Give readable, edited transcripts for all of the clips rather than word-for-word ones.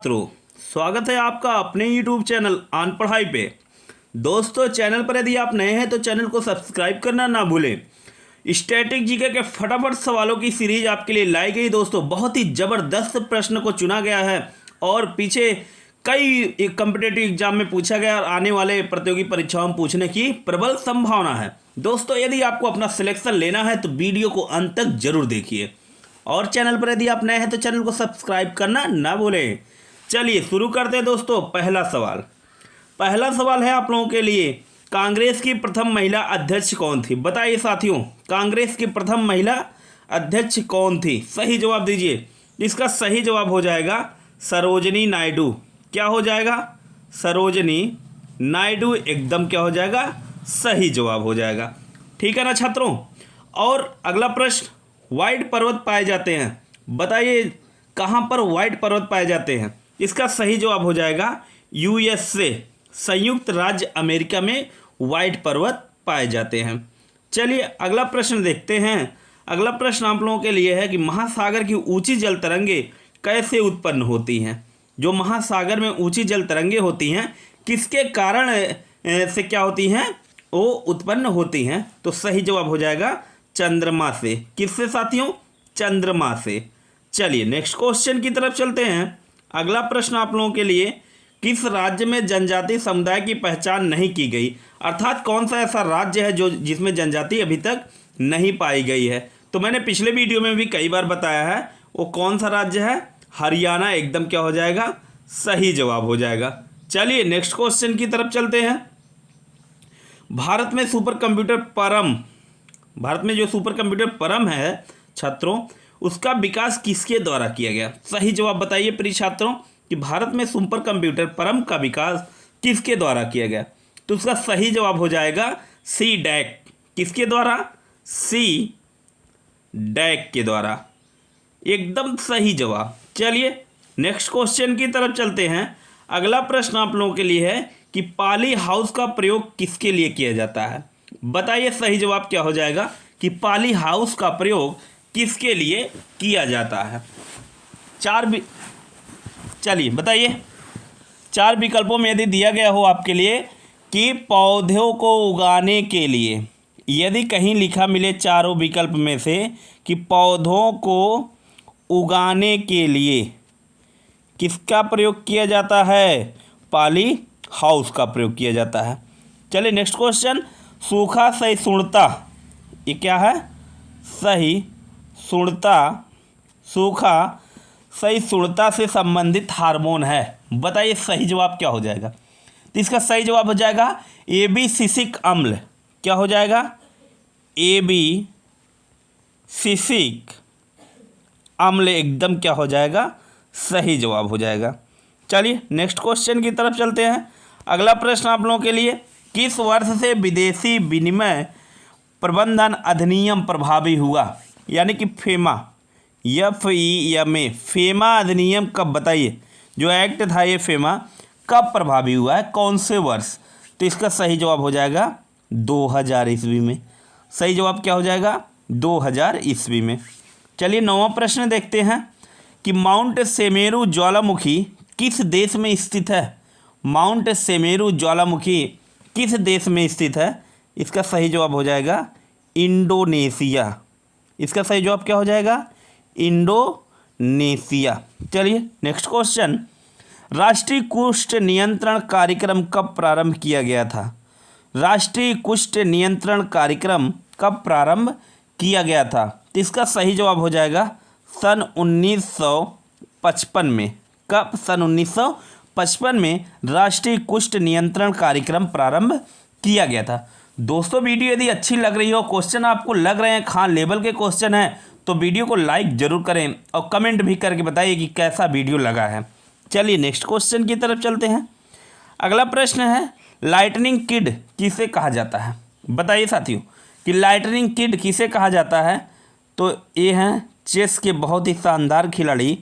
मित्रों, स्वागत है आपका अपने YouTube चैनल आन पढ़ाई पे। दोस्तों, चैनल पर यदि आप नए हैं तो चैनल को सब्सक्राइब करना ना भूलें। स्टैटिक जीके के फटाफट सवालों की सीरीज आपके लिए लाई गई। दोस्तों, बहुत ही ज़बरदस्त प्रश्न को चुना गया है और पीछे कई कम्पिटेटिव एग्जाम में पूछा गया और आने वाले प्रतियोगी परीक्षाओं में पूछने की प्रबल संभावना है। दोस्तों, यदि आपको अपना सिलेक्शन लेना है तो वीडियो को अंत तक जरूर देखिए और चैनल पर यदि आप नए हैं तो चैनल को सब्सक्राइब करना ना भूलें। चलिए शुरू करते हैं। दोस्तों, पहला सवाल है आप लोगों के लिए, कांग्रेस की प्रथम महिला अध्यक्ष कौन थी? बताइए साथियों, कांग्रेस की प्रथम महिला अध्यक्ष कौन थी? सही जवाब दीजिए। इसका सही जवाब हो जाएगा सरोजनी नायडू। क्या हो जाएगा? सरोजनी नायडू एकदम क्या हो जाएगा? सही जवाब हो जाएगा। ठीक है ना छात्रों? और अगला प्रश्न, व्हाइट पर्वत पाए जाते हैं, बताइए कहाँ पर व्हाइट पर्वत पाए जाते हैं? इसका सही जवाब हो जाएगा USA, संयुक्त राज्य अमेरिका में व्हाइट पर्वत पाए जाते हैं। चलिए अगला प्रश्न देखते हैं। अगला प्रश्न आप लोगों के लिए है कि महासागर की ऊंची जल तरंगे कैसे उत्पन्न होती हैं? जो महासागर में ऊंची जल तरंगे होती हैं किसके कारण से क्या होती हैं? वो उत्पन्न होती हैं। तो सही जवाब हो जाएगा चंद्रमा से। किससे साथियों? चंद्रमा से। चलिए नेक्स्ट क्वेश्चन की तरफ चलते हैं। अगला प्रश्न आप लोगों के लिए, किस राज्य में जनजातीय समुदाय की पहचान नहीं की गई? अर्थात कौन सा ऐसा राज्य है जो जिसमें जनजाति अभी तक नहीं पाई गई है? तो मैंने पिछले वीडियो में भी कई बार बताया है, वो कौन सा राज्य है? हरियाणा एकदम क्या हो जाएगा? सही जवाब हो जाएगा। चलिए नेक्स्ट क्वेश्चन की तरफ चलते हैं। भारत में जो सुपर कंप्यूटर परम है छात्रों, उसका विकास किसके द्वारा किया गया? सही जवाब बताइए प्रिय छात्रों कि भारत में सुपर कंप्यूटर परम का विकास किसके द्वारा किया गया? तो उसका सही जवाब हो जाएगा CDAC। किसके द्वारा? CDAC के द्वारा। एकदम सही जवाब। चलिए नेक्स्ट क्वेश्चन की तरफ चलते हैं। अगला प्रश्न आप लोगों के लिए है कि पाली हाउस का प्रयोग किसके लिए किया जाता है? बताइए सही जवाब क्या हो जाएगा कि पाली हाउस का प्रयोग किसके लिए किया जाता है? चलिए बताइए। 4 विकल्पों में यदि दिया गया हो आपके लिए कि पौधों को उगाने के लिए, यदि कहीं लिखा मिले चारों विकल्प में से कि पौधों को उगाने के लिए किसका प्रयोग किया जाता है? पाली हाउस का प्रयोग किया जाता है। चलिए नेक्स्ट क्वेश्चन, सूखा सहिष्णुता, ये क्या है? सूखा सहिष्णुता से संबंधित हार्मोन है। बताइए सही जवाब क्या हो जाएगा? तो इसका सही जवाब हो जाएगा एबिसिसिक अम्ल। क्या हो जाएगा? एबिसिसिक अम्ल एकदम क्या हो जाएगा? सही जवाब हो जाएगा। चलिए नेक्स्ट क्वेश्चन की तरफ चलते हैं। अगला प्रश्न आप लोगों के लिए, किस वर्ष से विदेशी विनिमय प्रबंधन अधिनियम प्रभावी हुआ? यानी कि फेमा, FEMA, फेमा अधिनियम कब? बताइए, जो एक्ट था ये फेमा कब प्रभावी हुआ है? कौन से वर्ष? तो इसका सही जवाब हो जाएगा 2000 ईस्वी में। सही जवाब क्या हो जाएगा? 2000 ईस्वी में। चलिए 9वां प्रश्न देखते हैं कि माउंट सेमेरू ज्वालामुखी किस देश में स्थित है? माउंट सेमेरू ज्वालामुखी किस देश में स्थित है? इसका सही जवाब हो जाएगा इंडोनेशिया। इसका सही जवाब क्या हो जाएगा? इंडोनेशिया। चलिए नेक्स्ट क्वेश्चन, राष्ट्रीय कुष्ठ नियंत्रण कार्यक्रम कब प्रारंभ किया गया था? राष्ट्रीय कुष्ठ नियंत्रण कार्यक्रम कब प्रारंभ किया गया था? तो इसका सही जवाब हो जाएगा सन 1955 में। कब? सन 1955 में राष्ट्रीय कुष्ठ नियंत्रण कार्यक्रम प्रारंभ किया गया था। दोस्तों, वीडियो यदि अच्छी लग रही हो, क्वेश्चन आपको लग रहे हैं खान लेवल के क्वेश्चन हैं, तो वीडियो को लाइक जरूर करें और कमेंट भी करके बताइए कि कैसा वीडियो लगा है। चलिए नेक्स्ट क्वेश्चन की तरफ चलते हैं। अगला प्रश्न है, लाइटनिंग किड किसे कहा जाता है? बताइए साथियों कि लाइटनिंग किड किसे कहा जाता है? तो ये हैं चेस के बहुत ही शानदार खिलाड़ी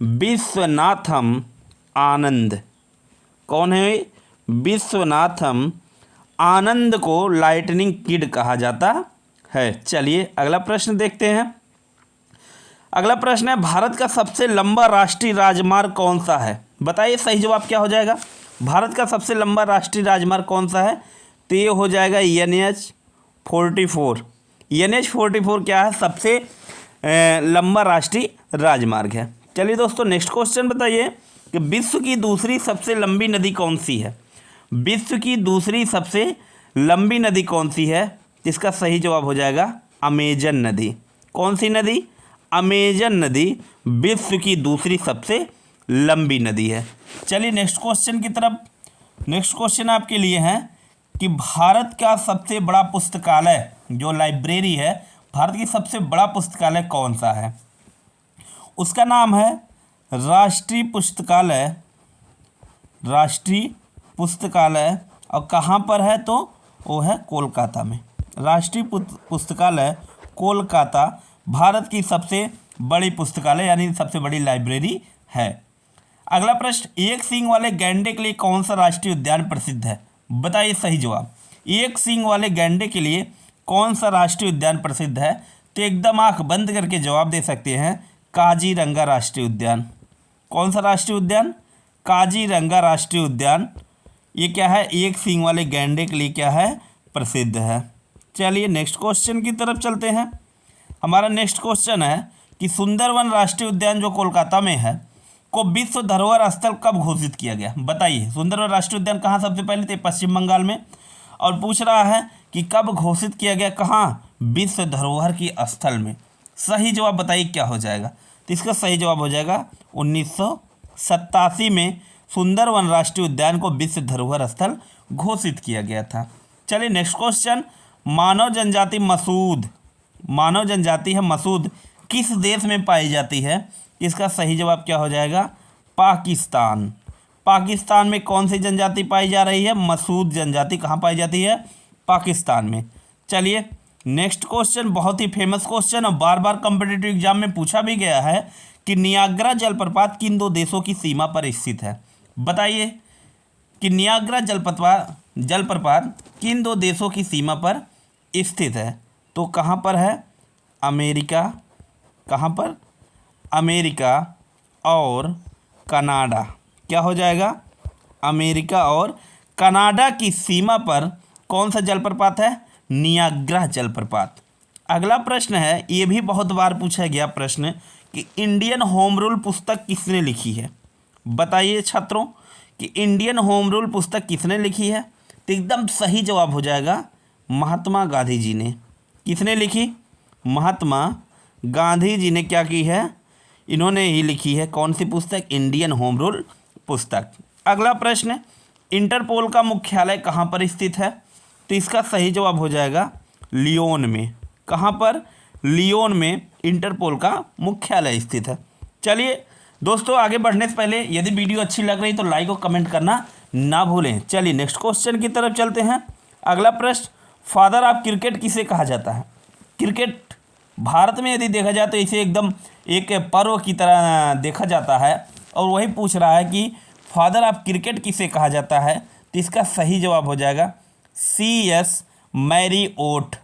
विश्वनाथन आनंद। कौन है? विश्वनाथन आनंद को लाइटनिंग किड कहा जाता है। चलिए अगला प्रश्न देखते हैं। अगला प्रश्न है, भारत का सबसे लंबा राष्ट्रीय राजमार्ग कौन सा है? बताइए सही जवाब क्या हो जाएगा। भारत का सबसे लंबा राष्ट्रीय राजमार्ग कौन सा है? तो ये हो जाएगा NH-44। NH-44 क्या है? सबसे लंबा राष्ट्रीय राजमार्ग है। चलिए दोस्तों नेक्स्ट क्वेश्चन बताइए कि विश्व की दूसरी सबसे लंबी नदी कौन सी है? विश्व की दूसरी सबसे लंबी नदी कौन सी है? इसका सही जवाब हो जाएगा अमेजन नदी। कौन सी नदी? अमेजन नदी विश्व की दूसरी सबसे लंबी नदी है। चलिए नेक्स्ट क्वेश्चन की तरफ। नेक्स्ट क्वेश्चन आपके लिए है कि भारत का सबसे बड़ा पुस्तकालय, जो लाइब्रेरी है, भारत की सबसे बड़ा पुस्तकालय कौन सा है? उसका नाम है राष्ट्रीय पुस्तकालय। राष्ट्रीय पुस्तकालय और कहाँ पर है? तो वो है कोलकाता में। राष्ट्रीय पुस्तकालय कोलकाता भारत की सबसे बड़ी पुस्तकालय यानी सबसे बड़ी लाइब्रेरी है। अगला प्रश्न, एक सींग वाले गैंडे के लिए कौन सा राष्ट्रीय उद्यान प्रसिद्ध है? बताइए सही जवाब। एक सींग वाले गैंडे के लिए कौन सा राष्ट्रीय उद्यान प्रसिद्ध है? तो एकदम आंख बंद करके जवाब दे सकते हैं, काजीरंगा राष्ट्रीय उद्यान। कौन सा राष्ट्रीय उद्यान? काजीरंगा राष्ट्रीय उद्यान। ये क्या है? एक सींग वाले गैंडे के लिए क्या है? प्रसिद्ध है। चलिए नेक्स्ट क्वेश्चन की तरफ चलते हैं। हमारा नेक्स्ट क्वेश्चन है कि सुंदरवन राष्ट्रीय उद्यान जो कोलकाता में है को विश्व धरोहर स्थल कब घोषित किया गया? बताइए। सुंदरवन राष्ट्रीय उद्यान कहाँ सबसे पहले? थे पश्चिम बंगाल में। और पूछ रहा है कि कब घोषित किया गया, कहाँ? विश्व धरोहर की स्थल में। सही जवाब बताइए क्या हो जाएगा। तो इसका सही जवाब हो जाएगा 1987 में सुंदरवन राष्ट्रीय उद्यान को विश्व धरोहर स्थल घोषित किया गया था। चलिए नेक्स्ट क्वेश्चन, मानव जनजाति मसूद, मानव जनजाति है मसूद, किस देश में पाई जाती है? इसका सही जवाब क्या हो जाएगा? पाकिस्तान। पाकिस्तान में कौन सी जनजाति पाई जा रही है? मसूद जनजाति। कहाँ पाई जाती है? पाकिस्तान में। चलिए नेक्स्ट क्वेश्चन, बहुत ही फेमस क्वेश्चन और बार बार कॉम्पिटिटिव एग्जाम में पूछा भी गया है कि नियाग्रा जलप्रपात किन दो देशों की सीमा पर स्थित है? बताइए कि नियाग्रा जलप्रपात किन दो देशों की सीमा पर स्थित है? तो कहाँ पर है? अमेरिका। कहाँ पर? अमेरिका और कनाडा। क्या हो जाएगा? अमेरिका और कनाडा की सीमा पर कौन सा जलप्रपात है? नियाग्रा जलप्रपात। अगला प्रश्न है, ये भी बहुत बार पूछा गया प्रश्न कि इंडियन होम रूल पुस्तक किसने लिखी है? बताइए छात्रों कि इंडियन होम रूल पुस्तक किसने लिखी है? तो एकदम सही जवाब हो जाएगा महात्मा गांधी जी ने। किसने लिखी? महात्मा गांधी जी ने क्या की है? इन्होंने ही लिखी है। कौन सी पुस्तक? इंडियन होम रूल पुस्तक। अगला प्रश्न, इंटरपोल का मुख्यालय कहाँ पर स्थित है? तो इसका सही जवाब हो जाएगा लियोन में। कहाँ पर? लियोन में इंटरपोल का मुख्यालय स्थित है। चलिए दोस्तों आगे बढ़ने से पहले यदि वीडियो अच्छी लग रही तो लाइक और कमेंट करना ना भूलें। चलिए नेक्स्ट क्वेश्चन की तरफ चलते हैं। अगला प्रश्न, फादर ऑफ क्रिकेट किसे कहा जाता है? क्रिकेट भारत में यदि देखा जाए तो इसे एकदम एक पर्व की तरह देखा जाता है और वही पूछ रहा है कि फादर ऑफ क्रिकेट किसे कहा जाता है? तो इसका सही जवाब हो जाएगा CS मैरी ओट।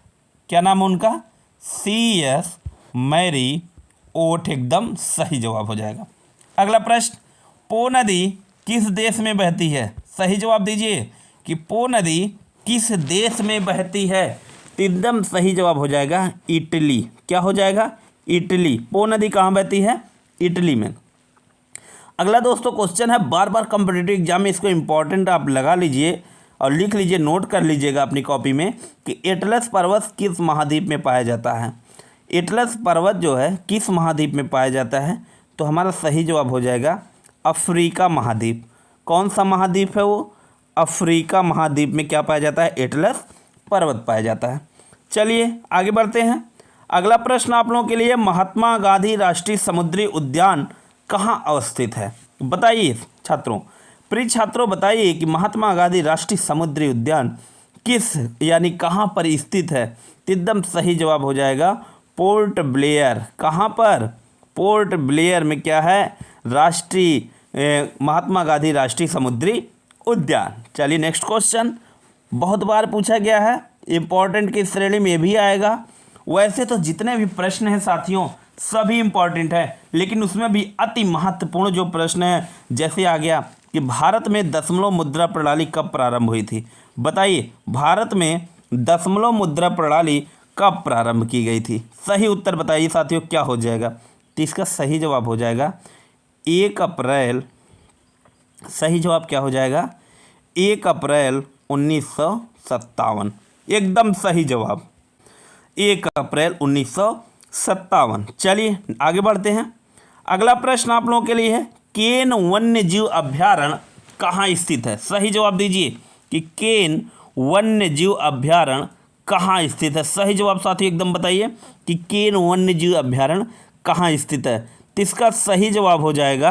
क्या नाम है उनका? CS मैरी ओट एकदम सही जवाब हो जाएगा। अगला प्रश्न, पो नदी किस देश में बहती है? सही जवाब दीजिए कि पो नदी किस देश में बहती है? एकदम सही जवाब हो जाएगा इटली। क्या हो जाएगा? इटली। पो नदी कहाँ बहती है? इटली में। अगला दोस्तों क्वेश्चन है, बार बार कॉम्पिटिटिव एग्जाम में इसको इम्पॉर्टेंट आप लगा लीजिए और लिख लीजिए, नोट कर लीजिएगा अपनी कॉपी में कि एटलस पर्वत किस महाद्वीप में पाया जाता है? एटलस पर्वत जो है किस महाद्वीप में पाया जाता है? तो हमारा सही जवाब हो जाएगा अफ्रीका महाद्वीप। कौन सा महाद्वीप है वो? अफ्रीका महाद्वीप में क्या पाया जाता है? एटलस पर्वत पाया जाता है। चलिए आगे बढ़ते हैं। अगला प्रश्न आप लोगों के लिए, महात्मा गांधी राष्ट्रीय समुद्री उद्यान कहाँ अवस्थित है? बताइए छात्रों, प्रिय छात्रों बताइए कि महात्मा गांधी राष्ट्रीय समुद्री उद्यान किस यानी कहाँ पर स्थित है? एकदम सही जवाब हो जाएगा पोर्ट ब्लेयर। कहाँ पर? पोर्ट ब्लेयर में क्या है? राष्ट्रीय महात्मा गांधी राष्ट्रीय समुद्री उद्यान। चलिए नेक्स्ट क्वेश्चन, बहुत बार पूछा गया है, इम्पोर्टेंट की श्रेणी में भी आएगा। वैसे तो जितने भी प्रश्न हैं साथियों सभी इंपॉर्टेंट है, लेकिन उसमें भी अति महत्वपूर्ण जो प्रश्न है, जैसे आ गया कि भारत में दशमलव मुद्रा प्रणाली कब प्रारंभ हुई थी। बताइए, भारत में दशमलव मुद्रा प्रणाली कब प्रारंभ की गई थी। सही उत्तर बताइए साथियों, क्या हो जाएगा। तो इसका सही जवाब हो जाएगा 1 अप्रैल। सही जवाब क्या हो जाएगा, 1 अप्रैल 1957। एकदम सही जवाब 1 अप्रैल 1957। चलिए आगे बढ़ते हैं। अगला प्रश्न आप लोगों के लिए है, केन वन्य जीव अभ्यारण्य कहाँ स्थित है। सही जवाब दीजिए कि केन वन्य जीव अभ्यारण्य कहाँ स्थित है। सही जवाब साथियों एकदम बताइए कि केन वन्य जीव अभ्यारण्य कहाँ स्थित है। तो इसका सही जवाब हो जाएगा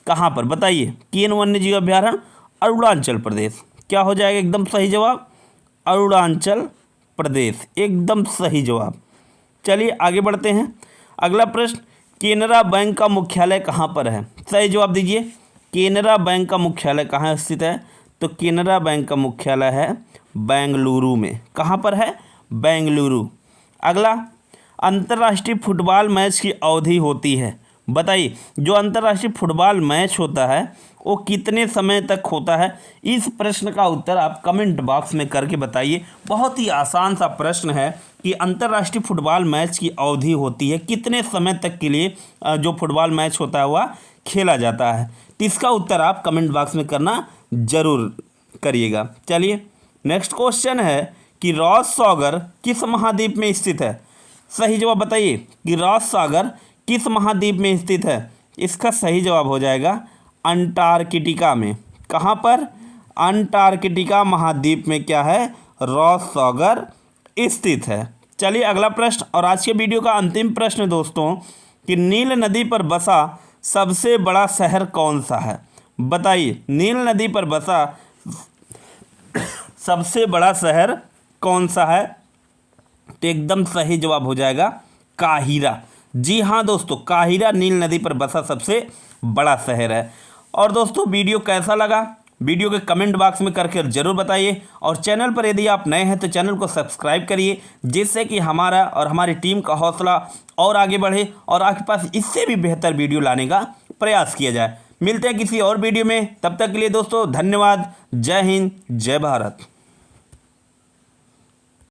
कहाँ पर, बताइए। केन वन्य जीव अभ्यारण्य अरुणाचल प्रदेश। क्या हो जाएगा एकदम सही जवाब, अरुणाचल प्रदेश। एकदम सही जवाब। चलिए आगे बढ़ते हैं। अगला प्रश्न, केनरा बैंक का मुख्यालय कहाँ पर है। सही जवाब दीजिए, केनरा बैंक का मुख्यालय कहाँ स्थित है। तो केनरा बैंक का मुख्यालय है बेंगलुरु में। कहाँ पर है, बेंगलुरु। अगला, अंतर्राष्ट्रीय फुटबॉल मैच की अवधि होती है। बताइए, जो अंतर्राष्ट्रीय फुटबॉल मैच होता है वो कितने समय तक होता है। इस प्रश्न का उत्तर आप कमेंट बॉक्स में करके बताइए। बहुत ही आसान सा प्रश्न है कि अंतर्राष्ट्रीय फुटबॉल मैच की अवधि होती है कितने समय तक के लिए जो फुटबॉल मैच होता है वह खेला जाता है। तो इसका उत्तर आप कमेंट बॉक्स में करना जरूर करिएगा। चलिए नेक्स्ट क्वेश्चन है कि रॉस सागर किस महाद्वीप में स्थित है। सही जवाब बताइए कि रॉस सागर किस महाद्वीप में स्थित है। इसका सही जवाब हो जाएगा अंटार्कटिका में। कहाँ पर, अंटार्कटिका महाद्वीप में क्या है, रॉस सागर स्थित है। चलिए अगला प्रश्न और आज के वीडियो का अंतिम प्रश्न दोस्तों, कि नील नदी पर बसा सबसे बड़ा शहर कौन सा है। बताइए, नील नदी पर बसा सबसे बड़ा शहर कौन सा है। तो एकदम सही जवाब हो जाएगा काहिरा। जी हाँ दोस्तों, काहिरा नील नदी पर बसा सबसे बड़ा शहर है। और दोस्तों वीडियो कैसा लगा, वीडियो के कमेंट बॉक्स में करके ज़रूर बताइए। और चैनल पर यदि आप नए हैं तो चैनल को सब्सक्राइब करिए, जिससे कि हमारा और हमारी टीम का हौसला और आगे बढ़े और आपके पास इससे भी बेहतर वीडियो लाने का प्रयास किया जाए। मिलते हैं किसी और वीडियो में, तब तक के लिए दोस्तों धन्यवाद। जय हिंद, जय भारत।